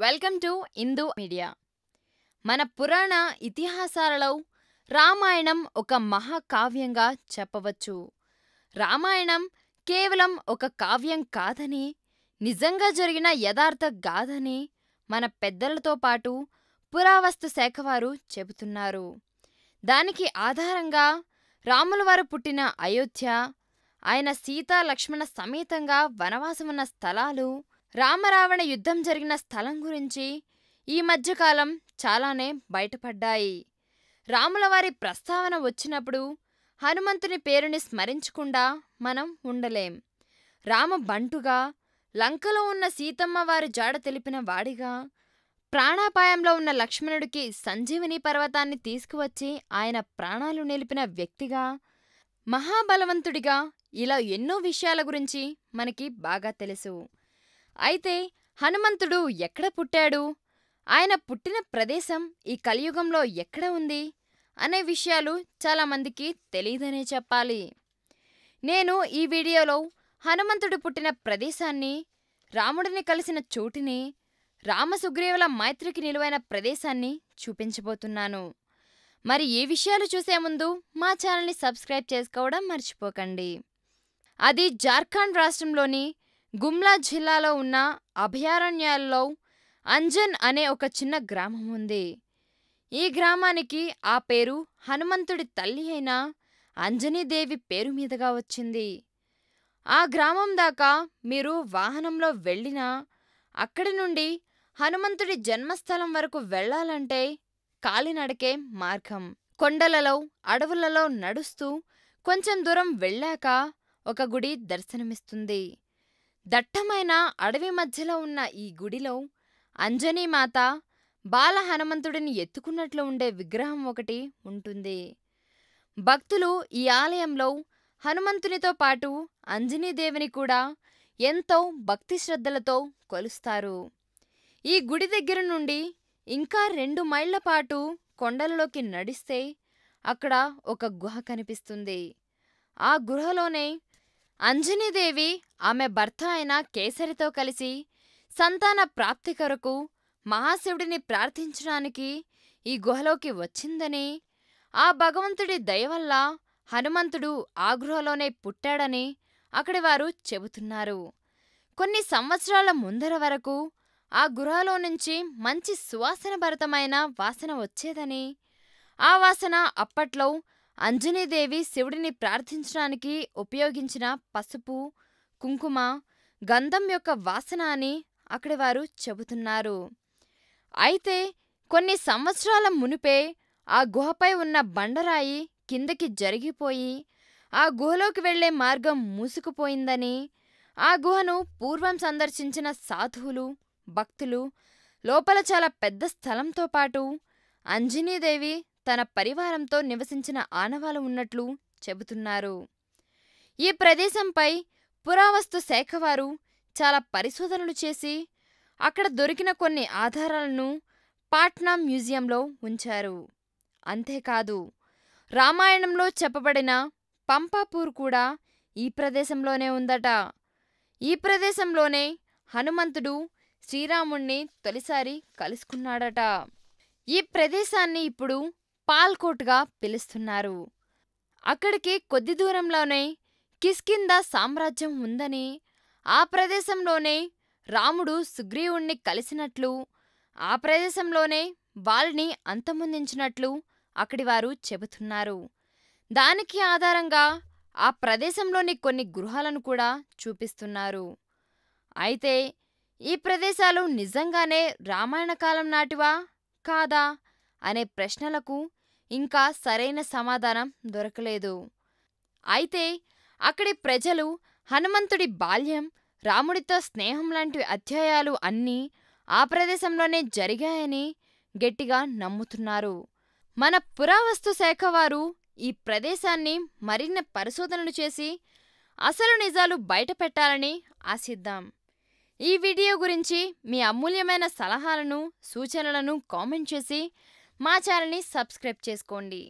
Welcome to Hindu media. మన పురాణ ఇతిహాసాలలో రామాయణం ఒక మహాకావ్యంగా చెప్పవచ్చు. రామాయణం కేవలం ఒక కావ్యం కాదని, నిజంగా జరిగిన యథార్థ గాథని మన పెద్దలతో పాటు పురావస్తు శాఖ వారు చెబుతున్నారు. దానికి ఆధారంగా రాములవారు పుట్టిన అయోధ్య, ఆయన సీతా లక్ష్మణ సమేతంగా వనవాసమున్న స్థలాలు, రామరావణ యుద్ధం జరిగిన స్థలం గురించి ఈ మధ్యకాలం చాలానే బయటపడ్డాయి. రాములవారి ప్రస్తావన వచ్చినప్పుడు హనుమంతుని పేరుని స్మరించకుండా మనం ఉండలేం. రామ బంటుగా, లంకలో ఉన్న సీతమ్మ వారి జాడ తెలిపిన వాడిగా, ప్రాణాపాయంలో ఉన్న లక్ష్మణుడికి సంజీవని పర్వతాన్ని తీసుకువచ్చి ఆయన ప్రాణాలు నిలిపిన వ్యక్తిగా, మహాబలవంతుడిగా, ఇలా ఎన్నో విషయాల గురించి మనకి బాగా తెలుసు. అయితే హనుమంతుడు ఎక్కడ పుట్టాడు, ఆయన పుట్టిన ప్రదేశం ఈ కలియుగంలో ఎక్కడ ఉంది అనే విషయాలు చాలామందికి తెలియదనే చెప్పాలి. నేను ఈ వీడియోలో హనుమంతుడు పుట్టిన ప్రదేశాన్ని, రాముడిని కలిసిన చోటుని, రామసుగ్రీవుల మైత్రికి నిలువైన ప్రదేశాన్ని చూపించబోతున్నాను. మరి ఏ విషయాలు చూసే ముందు మా ఛానల్ని సబ్స్క్రైబ్ చేసుకోవడం మర్చిపోకండి. అది జార్ఖండ్ రాష్ట్రంలోని గుమ్లా జిల్లాలో ఉన్న అభయారణ్యాల్లో అంజన్ అనే ఒక చిన్న గ్రామం ఉంది. ఈ గ్రామానికి ఆ పేరు హనుమంతుడి తల్లి అయిన అంజనీదేవి పేరు మీదుగా వచ్చింది. ఆ గ్రామం దాకా మీరు వాహనంలో వెళ్ళినా, అక్కడి నుండి హనుమంతుడి జన్మస్థలం వరకు వెళ్ళాలంటే కాలినడకే మార్గం. కొండలలో, అడవులలో నడుస్తూ కొంచెం దూరం వెళ్ళాక ఒక గుడి దర్శనమిస్తుంది. దట్టమైన అడవి మధ్యలో ఉన్న ఈ గుడిలో అంజనీమాత బాల హనుమంతుడిని ఎత్తుకున్నట్లు ఉండే విగ్రహం ఒకటి ఉంటుంది. భక్తులు ఈ ఆలయంలో హనుమంతునితో పాటు అంజనీదేవిని కూడా ఎంతో భక్తి శ్రద్ధలతో కొలుస్తారు. ఈ గుడి దగ్గర నుండి ఇంకా 2 మైళ్ళ పాటు కొండలలోకి నడిస్తే అక్కడ ఒక గుహ కనిపిస్తుంది. ఆ గుహలోనే అంజనీదేవి ఆమె భర్త అయిన కేసరితో కలిసి సంతాన ప్రాప్తి కొరకు మహాశివుడిని ప్రార్థించడానికి ఈ గుహలోకి వచ్చిందని, ఆ భగవంతుడి దయవల్ల హనుమంతుడు ఆ గుహలోనే పుట్టాడని అక్కడి వారు చెబుతున్నారు. కొన్ని సంవత్సరాల ముందర వరకు ఆ గుహలో నుంచి మంచి సువాసన భరితమైన వాసన వచ్చేదని, ఆ వాసన అప్పట్లో అంజనీదేవి శివుడిని ప్రార్థించడానికి ఉపయోగించిన పసుపు, కుంకుమ, గంధం యొక్క వాసన అని అక్కడి వారు చెబుతున్నారు. అయితే కొన్ని సంవత్సరాల మునిపే ఆ గుహపై ఉన్న బండరాయి కిందకి జరిగిపోయి ఆ గుహలోకి వెళ్లే మార్గం మూసుకుపోయిందని, ఆ గుహను పూర్వం సందర్శించిన సాధువులు, భక్తులు లోపల చాలా పెద్ద స్థలంతో పాటు అంజనీదేవి తన పరివారంతో నివసించిన ఆనవాలు ఉన్నట్లు చెబుతున్నారు. ఈ ప్రదేశంపై పురావస్తు శాఖ వారు చాలా పరిశోధనలు చేసి అక్కడ దొరికిన కొన్ని ఆధారాలను పాట్నా మ్యూజియంలో ఉంచారు. అంతేకాదు, రామాయణంలో చెప్పబడిన పంపాపూర్ కూడా ఈ ప్రదేశంలోనే ఉందట. ఈ ప్రదేశంలోనే హనుమంతుడు శ్రీరాముణ్ణి తొలిసారి కలుసుకున్నాడట. ఈ ప్రదేశాన్ని ఇప్పుడు పాల్కోట్గా పిలుస్తున్నారు. అక్కడికి కొద్ది దూరంలోనే కిష్కింధ సామ్రాజ్యం ఉందని, ఆ ప్రదేశంలోనే రాముడు సుగ్రీవుణ్ణి కలిసినట్లు, ఆ ప్రదేశంలోనే వాళ్ళని అంతమొందించినట్లు అక్కడి వారు చెబుతున్నారు. దానికి ఆధారంగా ఆ ప్రదేశంలోని కొన్ని గృహాలను కూడా చూపిస్తున్నారు. అయితే ఈ ప్రదేశాలు నిజంగానే రామాయణ కాలం నాటివా కాదా అనే ప్రశ్నలకు ఇంకా సరైన సమాధానం దొరకలేదు. అయితే అక్కడి ప్రజలు హనుమంతుడి బాల్యం, రాముడితో స్నేహం లాంటి అధ్యాయాలు అన్నీ ఆ ప్రదేశంలోనే జరిగాయని గట్టిగా నమ్ముతున్నారు. మన పురావస్తు శాఖ వారు ఈ ప్రదేశాన్ని మరిన్ని పరిశోధనలు చేసి అసలు నిజాలు బయటపెట్టాలని ఆశిద్దాం. ఈ వీడియో గురించి మీ అమూల్యమైన సలహాలను, సూచనలను కామెంట్ చేసి మా ఛానల్ని సబ్స్క్రైబ్ చేసుకోండి.